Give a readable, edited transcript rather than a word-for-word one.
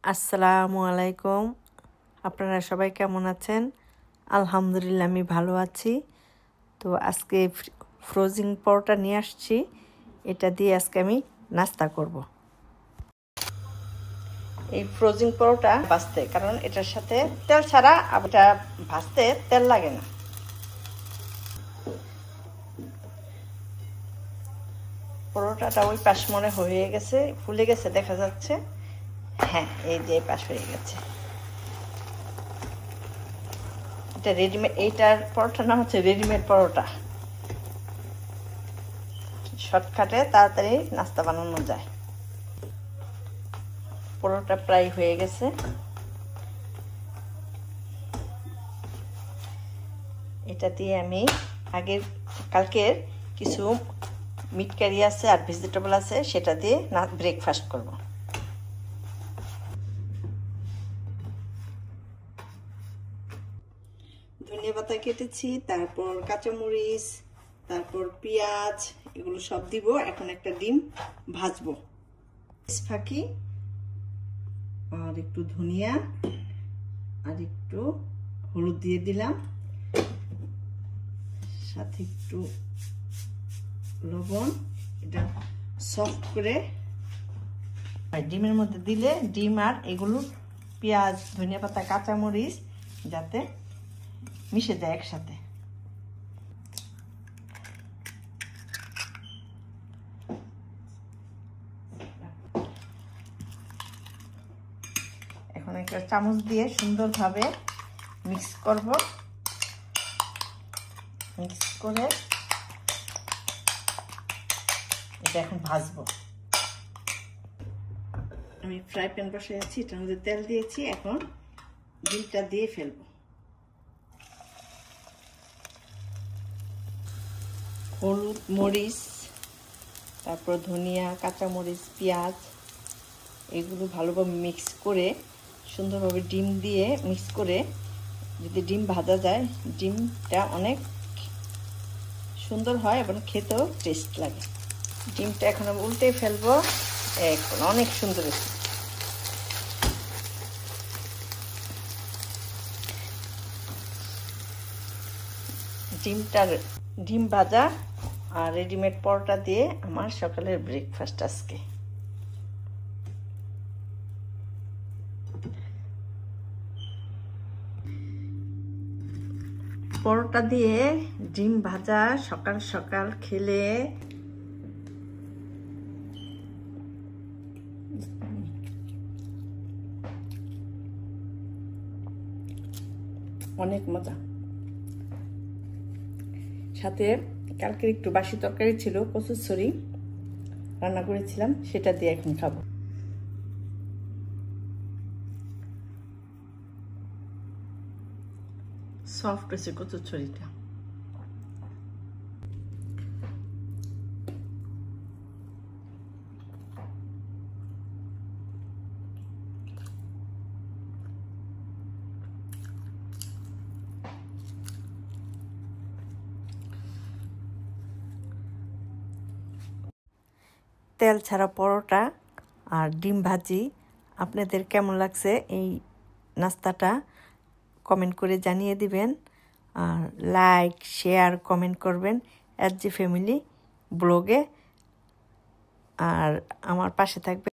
আসসালামু আলাইকুম। আপনারা সবাই কেমন আছেন? আলহামদুলিল্লাহ আমি ভালো আছি। তো আজকে ফ্রোজিং পরোটা নিয়ে আসছি। এটা দিয়ে আজকে আমি নাস্তা করব। এই ফ্রোজিং পরোটা ভাজতে, কারণ এটার সাথে তেল ছাড়া এটা ভাজতে তেল লাগে না। পরোটাটা ওই পাশ মনে হয়ে গেছে, ফুলে গেছে দেখা যাচ্ছে। হ্যাঁ, এই যে পাশ হয়ে গেছে। এটা রেডিমেড, এইটার পরোটার নাম হচ্ছে রেডিমেড পরোটা। শর্টকাটে তাড়াতাড়ি নাস্তা বানানো যায়। পরোটা প্রায় হয়ে গেছে। এটা দিয়ে আমি কালকের কিছু মিট কারি আছে আর ভেজিটেবল আছে, সেটা দিয়ে ব্রেকফাস্ট করব। ধনিয়া পাতা কেটেছি, তারপর কাঁচামরিচ, তারপর পেঁয়াজ, এগুলো সব দিব। এখন একটা ডিম ভাজবো। ফাঁকি আর একটু ধনিয়া আর একটু হলুদ দিয়ে দিলাম, সাথে একটু লবণ। এটা সফট করে ডিমের মধ্যে দিলে ডিম আর এগুলো পেঁয়াজ, ধনিয়া পাতা, কাঁচামরিচ যাতে মিশে যায় একসাথে। এখন একটা চামচ দিয়ে সুন্দরভাবে মিক্স করব। মিক্স করে এটা এখন ভাজবো। আমি ফ্রাই প্যান বসিয়েছি, এটার মধ্যে তেল দিয়েছি। এখন ডিমটা দিয়ে ফেলবো। হলুদ, মরিচ, তারপর ধনিয়া, কাঁচামরিচ, পেঁয়াজ, এগুলো ভালোভাবে মিক্স করে সুন্দরভাবে ডিম দিয়ে মিক্স করে যদি ডিম ভাজা যায়, ডিমটা অনেক সুন্দর হয় এবং খেতেও টেস্ট লাগে। ডিমটা এখন আমি উল্টে ফেলবো। এখন অনেক সুন্দর হয়েছে। ডিম ভাজা আর রেডিমেড পরোটা দিয়ে আমার সকালের ব্রেকফাস্ট আজকে। পরোটা দিয়ে ডিম ভাজা সকাল সকাল খেলে অনেক মজা। সাথে কালকের একটু বাসি তরকারি ছিল, কচুরছড়ি রান্না করেছিলাম, সেটা দিয়ে এখন খাবো। সফট হয়েছে কচুরছড়িটা। তেল ছাড়া পরোটা আর ডিম ভাজি আপনাদের কেমন লাগছে? এই নাস্তাটা কমেন্ট করে জানিয়ে দিবেন। আর লাইক, শেয়ার, কমেন্ট করবেন এসজি ফ্যামিলি ব্লগে। আর আমার পাশে থাকবে।